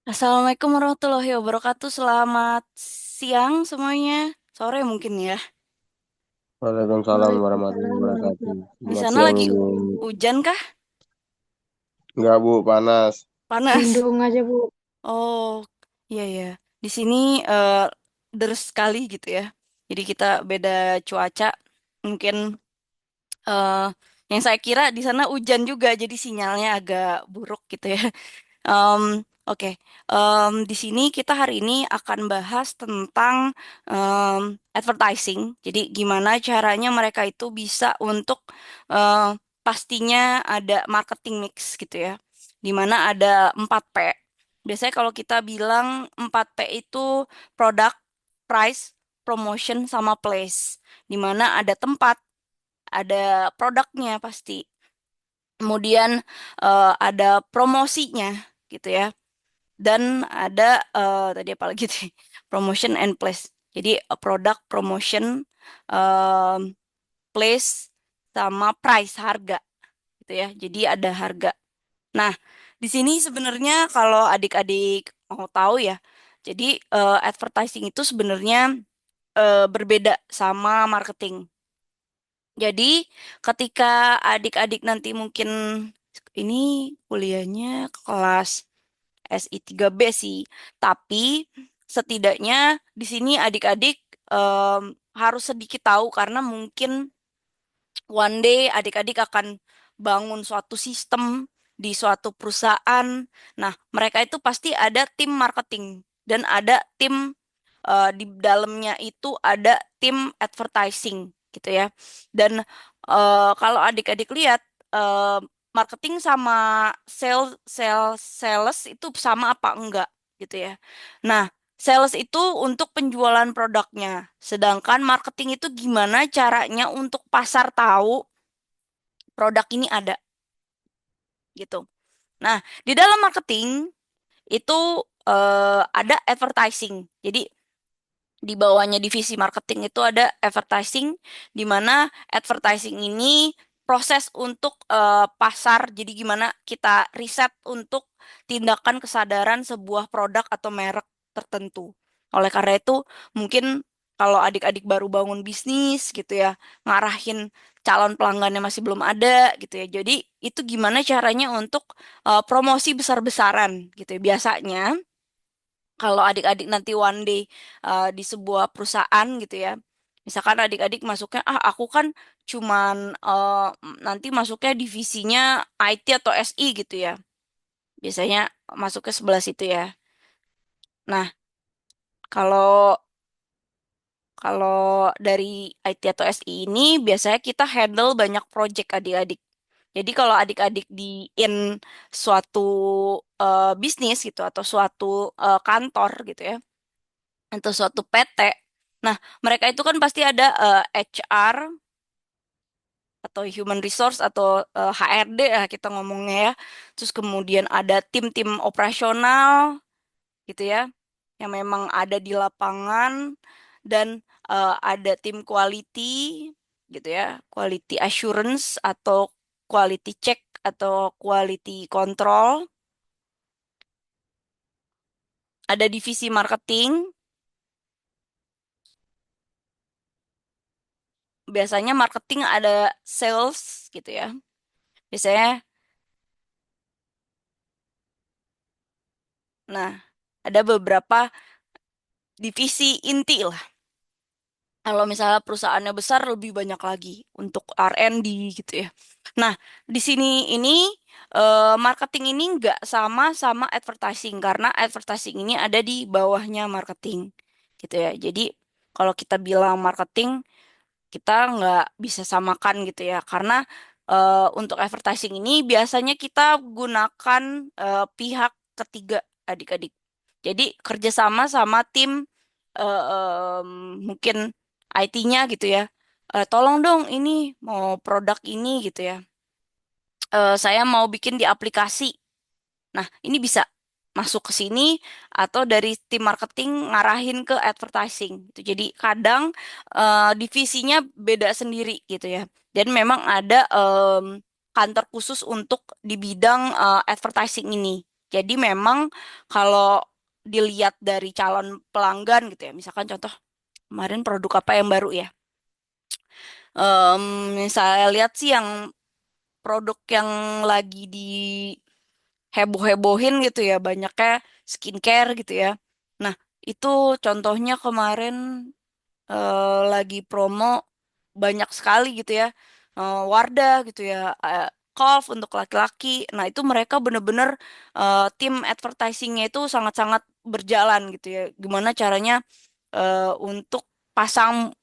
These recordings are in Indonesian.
Assalamualaikum warahmatullahi wabarakatuh. Selamat siang semuanya. Sore mungkin ya. Waalaikumsalam warahmatullahi Waalaikumsalam wabarakatuh. warahmatullahi Di Selamat sana siang lagi Ibu. hujan kah? Enggak Bu, panas. Panas. Mendung aja, Bu. Oh, iya ya. Di sini eh, deres sekali gitu ya. Jadi kita beda cuaca. Mungkin eh, yang saya kira di sana hujan juga, jadi sinyalnya agak buruk gitu ya. Em, oke, di sini kita hari ini akan bahas tentang advertising. Jadi gimana caranya mereka itu bisa untuk eh, pastinya ada marketing mix gitu ya. Dimana ada 4P. Biasanya kalau kita bilang 4P itu product, price, promotion, sama place. Dimana ada tempat, ada produknya pasti. Kemudian ada promosinya gitu ya. Dan ada tadi apa lagi tuh? Promotion and place. Jadi produk, promotion, em, place, sama price, harga gitu ya. Jadi ada harga. Nah, di sini sebenarnya kalau adik-adik mau tahu ya, jadi advertising itu sebenarnya berbeda sama marketing. Jadi ketika adik-adik nanti mungkin ini kuliahnya kelas SI 3B sih. Tapi setidaknya di sini adik-adik em, harus sedikit tahu karena mungkin one day adik-adik akan bangun suatu sistem di suatu perusahaan. Nah, mereka itu pasti ada tim marketing dan ada tim di dalamnya itu ada tim advertising gitu ya. Dan kalau adik-adik lihat eh, marketing sama sales itu sama apa enggak gitu ya. Nah, sales itu untuk penjualan produknya, sedangkan marketing itu gimana caranya untuk pasar tahu produk ini ada gitu. Nah, di dalam marketing itu ada advertising. Jadi di bawahnya divisi marketing itu ada advertising, di mana advertising ini proses untuk pasar. Jadi gimana kita riset untuk tindakan kesadaran sebuah produk atau merek tertentu. Oleh karena itu, mungkin kalau adik-adik baru bangun bisnis gitu ya, ngarahin calon pelanggannya masih belum ada gitu ya. Jadi itu gimana caranya untuk promosi besar-besaran gitu ya. Biasanya kalau adik-adik nanti one day di sebuah perusahaan gitu ya. Misalkan adik-adik masuknya, ah aku kan cuman nanti masuknya divisinya IT atau SI gitu ya. Biasanya masuknya sebelah situ ya. Nah, kalau kalau dari IT atau SI ini biasanya kita handle banyak project adik-adik. Jadi kalau adik-adik di in suatu bisnis gitu atau suatu kantor gitu ya, atau suatu PT. Nah, mereka itu kan pasti ada HR atau human resource atau HRD ya kita ngomongnya ya. Terus kemudian ada tim-tim operasional gitu ya, yang memang ada di lapangan dan ada tim quality gitu ya, quality assurance atau quality check atau quality control. Ada divisi marketing, biasanya marketing ada sales gitu ya. Biasanya, nah, ada beberapa divisi inti lah. Kalau misalnya perusahaannya besar lebih banyak lagi untuk R&D gitu ya. Nah, di sini ini marketing ini nggak sama sama advertising karena advertising ini ada di bawahnya marketing gitu ya. Jadi kalau kita bilang marketing kita nggak bisa samakan gitu ya karena untuk advertising ini biasanya kita gunakan pihak ketiga adik-adik. Jadi kerjasama sama tim mungkin IT-nya gitu ya. Tolong dong ini mau produk ini gitu ya. Saya mau bikin di aplikasi. Nah, ini bisa masuk ke sini atau dari tim marketing ngarahin ke advertising gitu. Jadi kadang divisinya beda sendiri gitu ya. Dan memang ada kantor khusus untuk di bidang advertising ini. Jadi memang kalau dilihat dari calon pelanggan gitu ya, misalkan contoh kemarin produk apa yang baru ya? Misalnya lihat sih yang produk yang lagi diheboh-hebohin gitu ya, banyaknya skincare gitu ya. Nah, itu contohnya kemarin lagi promo banyak sekali gitu ya. Wardah gitu ya, Kolf untuk laki-laki. Nah, itu mereka bener-bener tim advertisingnya itu sangat-sangat berjalan gitu ya. Gimana caranya untuk pasang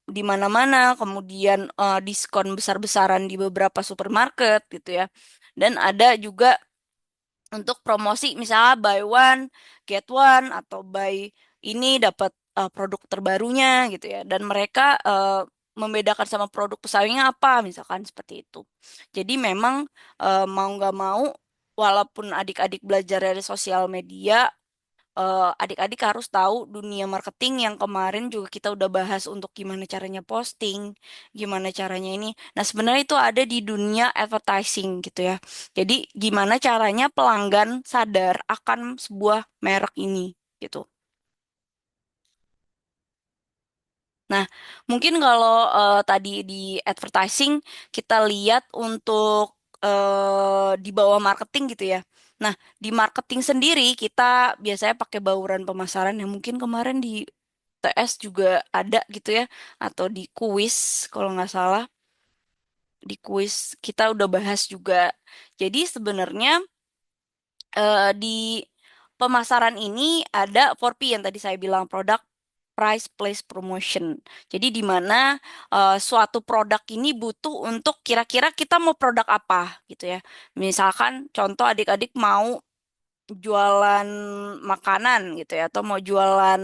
di mana-mana, kemudian diskon besar-besaran di beberapa supermarket gitu ya. Dan ada juga untuk promosi misalnya buy one get one atau buy ini dapat produk terbarunya gitu ya. Dan mereka membedakan sama produk pesaingnya apa misalkan seperti itu. Jadi memang mau nggak mau walaupun adik-adik belajar dari sosial media, adik-adik harus tahu dunia marketing yang kemarin juga kita udah bahas untuk gimana caranya posting, gimana caranya ini. Nah, sebenarnya itu ada di dunia advertising gitu ya. Jadi, gimana caranya pelanggan sadar akan sebuah merek ini gitu. Nah, mungkin kalau tadi di advertising kita lihat untuk di bawah marketing gitu ya. Nah, di marketing sendiri kita biasanya pakai bauran pemasaran yang mungkin kemarin di TS juga ada gitu ya, atau di kuis kalau nggak salah, di kuis kita udah bahas juga. Jadi sebenarnya di pemasaran ini ada 4P yang tadi saya bilang produk, price, place, promotion. Jadi di mana suatu produk ini butuh untuk kira-kira kita mau produk apa gitu ya. Misalkan contoh adik-adik mau jualan makanan gitu ya, atau mau jualan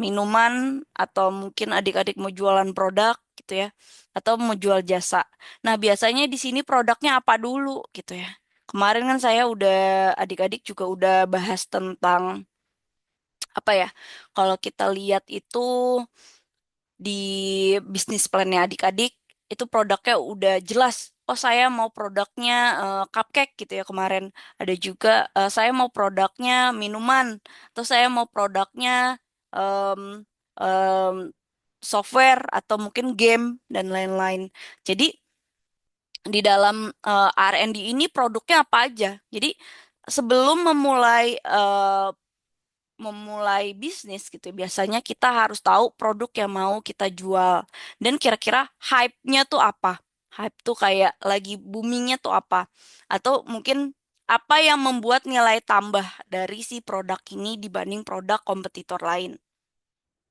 minuman, atau mungkin adik-adik mau jualan produk gitu ya, atau mau jual jasa. Nah, biasanya di sini produknya apa dulu gitu ya. Kemarin kan saya udah adik-adik juga udah bahas tentang apa ya? Kalau kita lihat itu di bisnis plannya adik-adik itu produknya udah jelas. Oh, saya mau produknya cupcake gitu ya kemarin. Ada juga saya mau produknya minuman, atau saya mau produknya em, em, software atau mungkin game dan lain-lain. Jadi di dalam R&D ini produknya apa aja. Jadi sebelum memulai bisnis gitu, biasanya kita harus tahu produk yang mau kita jual dan kira-kira hype-nya tuh apa. Hype tuh kayak lagi boomingnya tuh apa. Atau mungkin apa yang membuat nilai tambah dari si produk ini dibanding produk kompetitor lain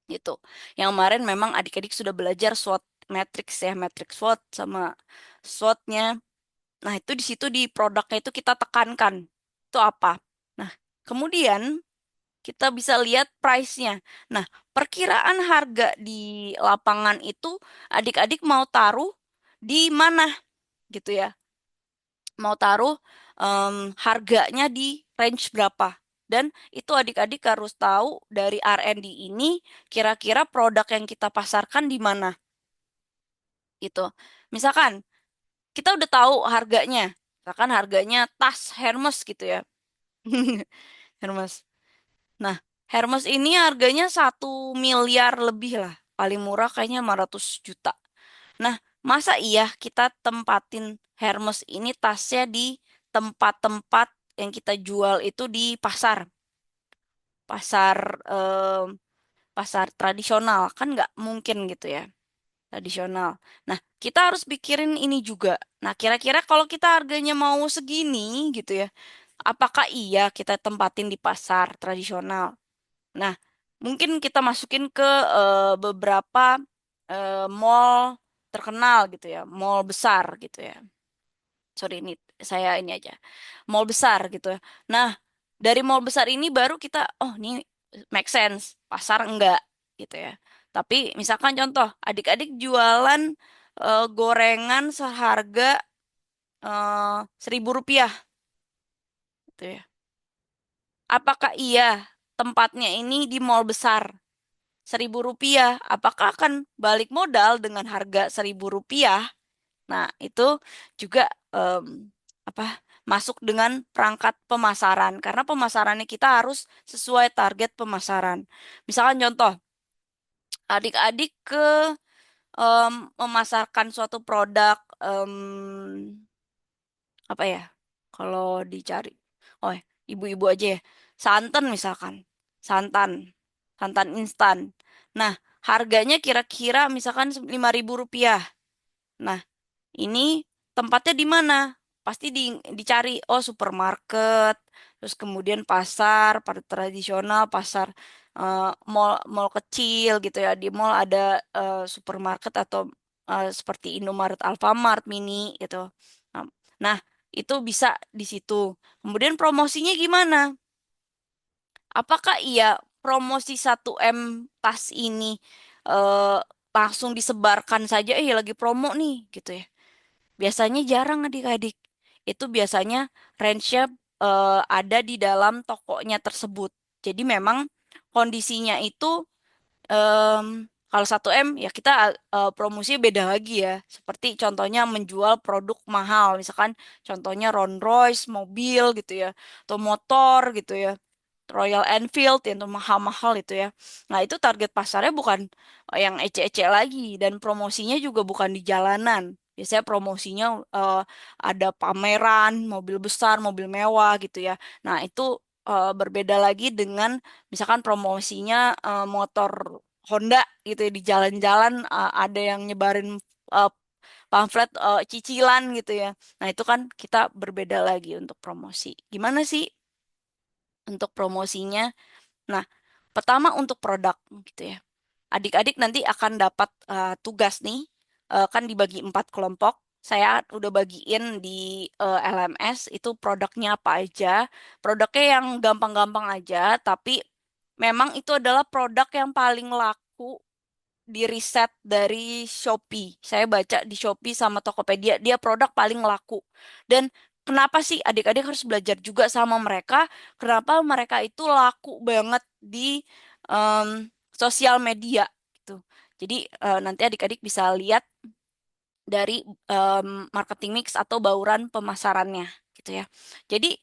gitu. Yang kemarin memang adik-adik sudah belajar SWOT matrix ya, matrix SWOT sama SWOT-nya. Nah, itu di situ di produknya itu kita tekankan. Itu apa? Nah, kemudian kita bisa lihat price-nya. Nah, perkiraan harga di lapangan itu adik-adik mau taruh di mana gitu ya. Mau taruh harganya di range berapa. Dan itu adik-adik harus tahu dari R&D ini kira-kira produk yang kita pasarkan di mana gitu. Misalkan kita udah tahu harganya. Misalkan harganya tas Hermes gitu ya. Hermes. Nah, Hermes ini harganya 1 miliar lebih lah. Paling murah kayaknya 500 juta. Nah, masa iya kita tempatin Hermes ini tasnya di tempat-tempat yang kita jual itu di pasar. Pasar em, pasar tradisional. Kan nggak mungkin gitu ya. Tradisional. Nah, kita harus pikirin ini juga. Nah, kira-kira kalau kita harganya mau segini gitu ya. Apakah iya kita tempatin di pasar tradisional? Nah, mungkin kita masukin ke beberapa mall terkenal gitu ya, mall besar gitu ya. Sorry, ini saya ini aja, mall besar gitu ya. Nah, dari mall besar ini baru kita, oh ini make sense, pasar enggak gitu ya. Tapi misalkan contoh, adik-adik jualan gorengan seharga 1.000 rupiah gitu ya. Apakah iya tempatnya ini di mall besar? 1.000 rupiah, apakah akan balik modal dengan harga 1.000 rupiah? Nah, itu juga apa masuk dengan perangkat pemasaran karena pemasarannya kita harus sesuai target pemasaran. Misalkan contoh, adik-adik memasarkan suatu produk apa ya? Kalau dicari, oh ibu-ibu aja ya, santan misalkan, santan, santan instan. Nah, harganya kira-kira misalkan Rp5.000. Nah, ini tempatnya di mana? Pasti dicari, oh supermarket, terus kemudian pasar, pasar tradisional, pasar mall mall kecil gitu ya. Di mall ada supermarket atau seperti Indomaret, Alfamart, Mini gitu. Nah, nah, itu bisa di situ. Kemudian promosinya gimana? Apakah iya promosi 1M tas ini eh, langsung disebarkan saja, lagi promo nih gitu ya. Biasanya jarang adik-adik. Itu biasanya range-nya ada di dalam tokonya tersebut. Jadi memang kondisinya itu em, kalau 1M ya kita promosinya beda lagi ya. Seperti contohnya menjual produk mahal. Misalkan contohnya Rolls Royce, mobil gitu ya. Atau motor gitu ya. Royal Enfield yang tuh mahal-mahal itu ya. Nah, itu target pasarnya bukan yang ece-ece lagi dan promosinya juga bukan di jalanan. Biasanya promosinya ada pameran, mobil besar, mobil mewah gitu ya. Nah, itu berbeda lagi dengan misalkan promosinya motor Honda gitu ya di jalan-jalan ada yang nyebarin eh, pamflet cicilan gitu ya. Nah, itu kan kita berbeda lagi untuk promosi. Gimana sih untuk promosinya? Nah, pertama untuk produk gitu ya. Adik-adik nanti akan dapat tugas nih, kan dibagi 4 kelompok. Saya udah bagiin di LMS itu produknya apa aja. Produknya yang gampang-gampang aja, tapi memang itu adalah produk yang paling laku di riset dari Shopee. Saya baca di Shopee sama Tokopedia, dia produk paling laku. Dan kenapa sih adik-adik harus belajar juga sama mereka? Kenapa mereka itu laku banget di em, sosial media gitu. Jadi nanti adik-adik bisa lihat dari marketing mix atau bauran pemasarannya gitu ya. Jadi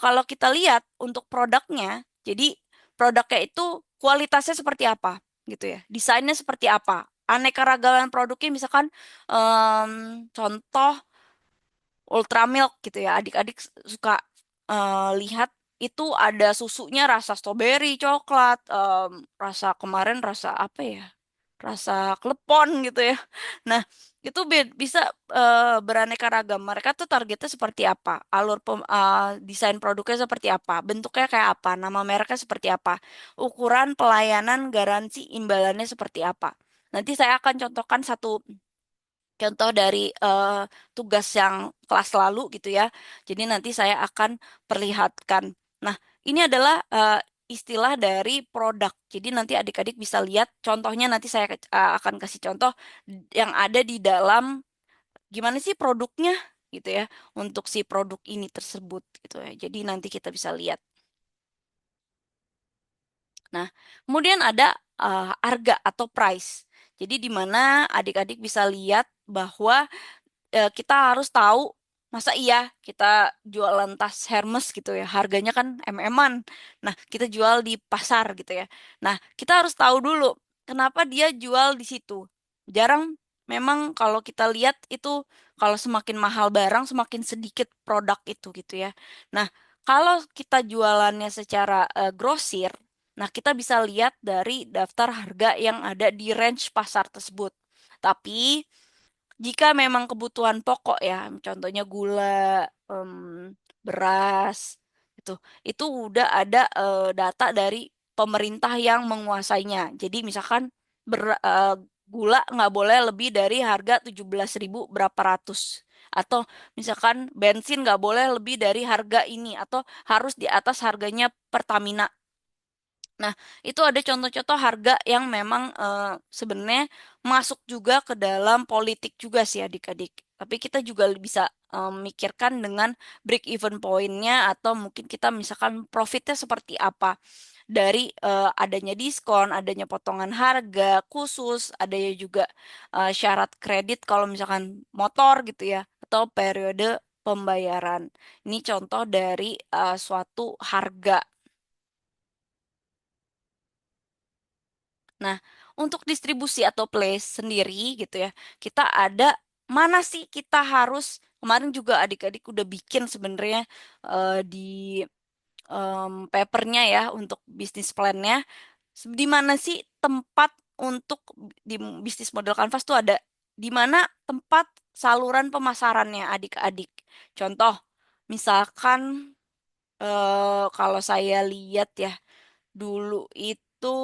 kalau kita lihat untuk produknya, jadi produknya itu kualitasnya seperti apa gitu ya, desainnya seperti apa, aneka ragaman produknya misalkan contoh Ultra Milk gitu ya, adik-adik suka lihat itu ada susunya rasa stroberi, coklat, rasa kemarin rasa apa ya? Rasa klepon gitu ya. Nah, itu bisa beraneka ragam. Mereka tuh targetnya seperti apa? Desain produknya seperti apa? Bentuknya kayak apa? Nama mereknya seperti apa? Ukuran pelayanan garansi imbalannya seperti apa? Nanti saya akan contohkan satu contoh dari tugas yang kelas lalu gitu ya. Jadi nanti saya akan perlihatkan. Nah, ini adalah istilah dari produk. Jadi nanti adik-adik bisa lihat contohnya nanti saya akan kasih contoh yang ada di dalam gimana sih produknya gitu ya untuk si produk ini tersebut gitu ya. Jadi nanti kita bisa lihat. Nah, kemudian ada harga atau price. Jadi di mana adik-adik bisa lihat bahwa kita harus tahu masa iya kita jualan tas Hermes gitu ya harganya kan MM-an. Nah kita jual di pasar gitu ya. Nah kita harus tahu dulu kenapa dia jual di situ. Jarang memang kalau kita lihat itu kalau semakin mahal barang semakin sedikit produk itu gitu ya. Nah kalau kita jualannya secara grosir, nah kita bisa lihat dari daftar harga yang ada di range pasar tersebut. Tapi jika memang kebutuhan pokok ya, contohnya gula, em, beras, itu itu udah ada data dari pemerintah yang menguasainya. Jadi misalkan gula nggak boleh lebih dari harga 17.000 berapa ratus. Atau misalkan bensin nggak boleh lebih dari harga ini. Atau harus di atas harganya Pertamina. Nah, itu ada contoh-contoh harga yang memang sebenarnya masuk juga ke dalam politik juga sih adik-adik. Tapi kita juga bisa memikirkan dengan break even point-nya atau mungkin kita misalkan profitnya seperti apa dari adanya diskon, adanya potongan harga khusus, adanya juga syarat kredit kalau misalkan motor gitu ya, atau periode pembayaran. Ini contoh dari suatu harga. Nah, untuk distribusi atau place sendiri gitu ya, kita ada mana sih kita harus kemarin juga adik-adik udah bikin sebenarnya di papernya ya untuk bisnis plan-nya. Di mana sih tempat untuk di bisnis model Canvas tuh ada di mana tempat saluran pemasarannya adik-adik. Contoh, misalkan kalau saya lihat ya dulu itu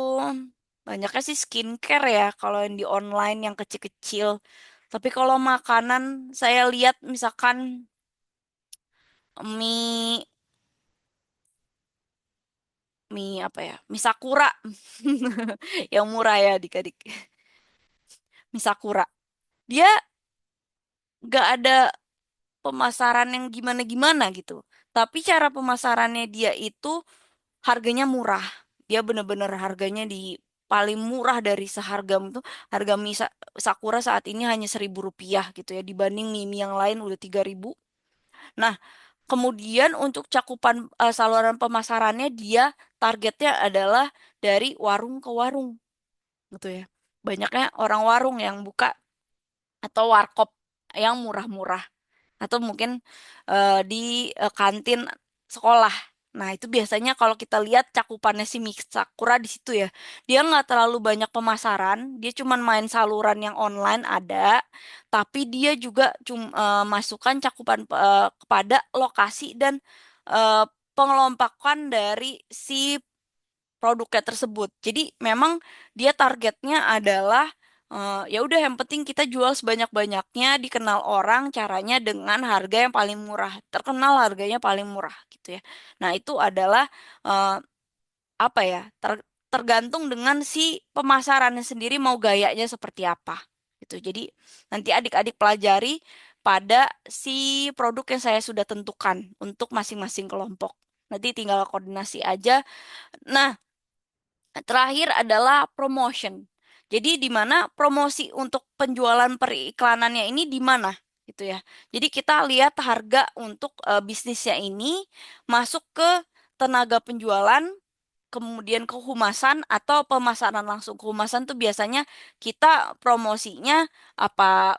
banyaknya sih skincare ya kalau yang di online yang kecil-kecil. Tapi kalau makanan saya lihat misalkan mie mie apa ya? Mie Sakura. Yang murah ya adik-adik. Mie Sakura. Dia nggak ada pemasaran yang gimana-gimana gitu. Tapi cara pemasarannya dia itu harganya murah. Dia bener-bener harganya di paling murah dari seharga itu. Harga mie Sakura saat ini hanya 1.000 rupiah gitu ya. Dibanding mie yang lain udah 3.000. Nah, kemudian untuk cakupan saluran pemasarannya dia targetnya adalah dari warung ke warung gitu ya. Banyaknya orang warung yang buka atau warkop yang murah-murah atau mungkin di kantin sekolah. Nah, itu biasanya kalau kita lihat cakupannya si Mix Sakura di situ ya. Dia nggak terlalu banyak pemasaran, dia cuman main saluran yang online ada, tapi dia juga masukkan cakupan kepada lokasi dan eh, pengelompokan dari si produknya tersebut. Jadi memang dia targetnya adalah ya udah yang penting kita jual sebanyak-banyaknya, dikenal orang, caranya dengan harga yang paling murah, terkenal harganya paling murah gitu ya. Nah, itu adalah eh, apa ya? Tergantung dengan si pemasarannya sendiri mau gayanya seperti apa gitu. Jadi nanti adik-adik pelajari pada si produk yang saya sudah tentukan untuk masing-masing kelompok. Nanti tinggal koordinasi aja. Nah, terakhir adalah promotion. Jadi di mana promosi untuk penjualan periklanannya ini di mana gitu ya. Jadi kita lihat harga untuk bisnisnya ini masuk ke tenaga penjualan, kemudian ke humasan atau pemasaran langsung. Ke humasan tuh biasanya kita promosinya apa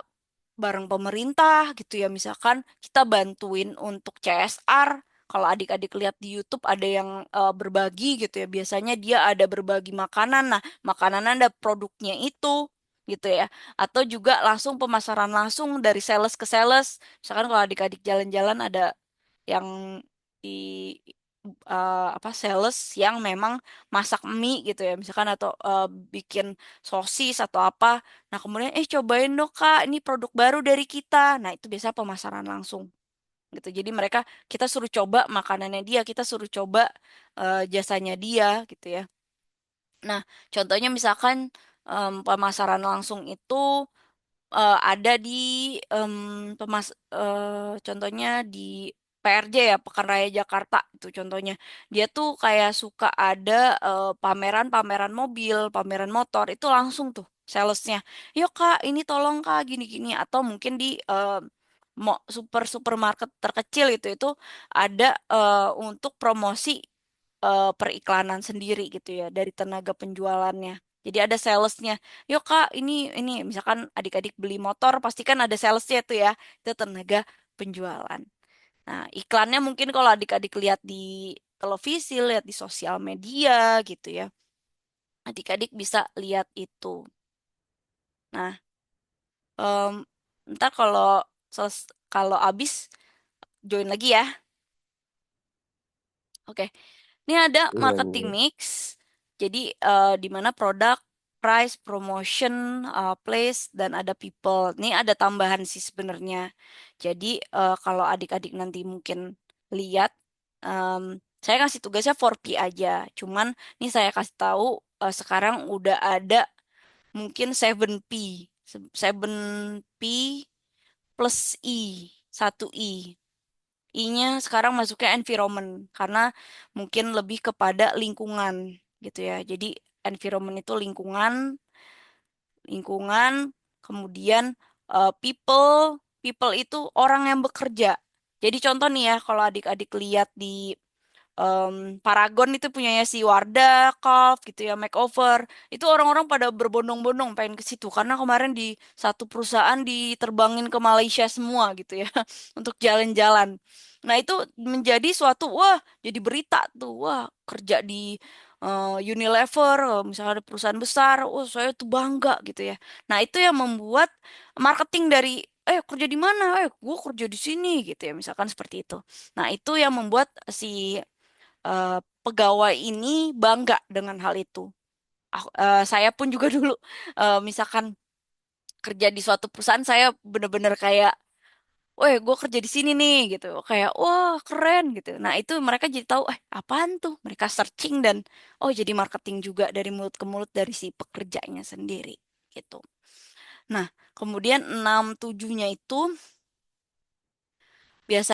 bareng pemerintah gitu ya. Misalkan kita bantuin untuk CSR. Kalau adik-adik lihat di YouTube ada yang berbagi gitu ya. Biasanya dia ada berbagi makanan. Nah, makanan ada produknya itu gitu ya. Atau juga langsung pemasaran langsung dari sales ke sales. Misalkan kalau adik-adik jalan-jalan ada yang di apa sales yang memang masak mie gitu ya misalkan atau bikin sosis atau apa. Nah, kemudian cobain dong Kak, ini produk baru dari kita. Nah, itu biasa pemasaran langsung gitu. Jadi mereka kita suruh coba makanannya dia, kita suruh coba jasanya dia gitu ya. Nah, contohnya misalkan pemasaran langsung itu ada di contohnya di PRJ ya Pekan Raya Jakarta itu contohnya dia tuh kayak suka ada pameran-pameran mobil, pameran motor itu langsung tuh salesnya, yuk Kak ini tolong Kak gini-gini atau mungkin di supermarket terkecil itu ada untuk promosi periklanan sendiri gitu ya dari tenaga penjualannya. Jadi ada salesnya. Yuk Kak, ini misalkan adik-adik beli motor, pasti kan ada salesnya tuh ya. Itu tenaga penjualan. Nah, iklannya mungkin kalau adik-adik lihat di televisi, lihat di sosial media gitu ya. Adik-adik bisa lihat itu. Nah, em, ntar kalau abis join lagi ya. Oke. Ini ada Iya, marketing iya. mix. Jadi di mana produk, price, promotion, place, dan ada people. Ini ada tambahan sih sebenarnya. Jadi kalau adik-adik nanti mungkin lihat, em, saya kasih tugasnya 4P aja. Cuman ini saya kasih tahu sekarang udah ada mungkin 7P. 7P plus satu I. I-nya sekarang masuknya environment karena mungkin lebih kepada lingkungan gitu ya. Jadi environment itu lingkungan, lingkungan, kemudian people, people itu orang yang bekerja. Jadi contoh nih ya, kalau adik-adik lihat di Paragon itu punyanya si Wardah, Calf gitu ya, Makeover. Itu orang-orang pada berbondong-bondong pengen ke situ karena kemarin di satu perusahaan diterbangin ke Malaysia semua gitu ya untuk jalan-jalan. Nah, itu menjadi suatu wah, jadi berita tuh. Wah, kerja di Unilever, misalnya ada perusahaan besar, oh saya tuh bangga gitu ya. Nah, itu yang membuat marketing dari kerja di mana? Gue kerja di sini gitu ya, misalkan seperti itu. Nah, itu yang membuat si eh, pegawai ini bangga dengan hal itu. Saya pun juga dulu, misalkan kerja di suatu perusahaan, saya bener-bener kayak, gue kerja di sini nih gitu, kayak wah keren gitu. Nah itu mereka jadi tahu, apaan tuh? Mereka searching dan jadi marketing juga dari mulut ke mulut dari si pekerjanya sendiri gitu. Nah kemudian 6 7-nya itu biasanya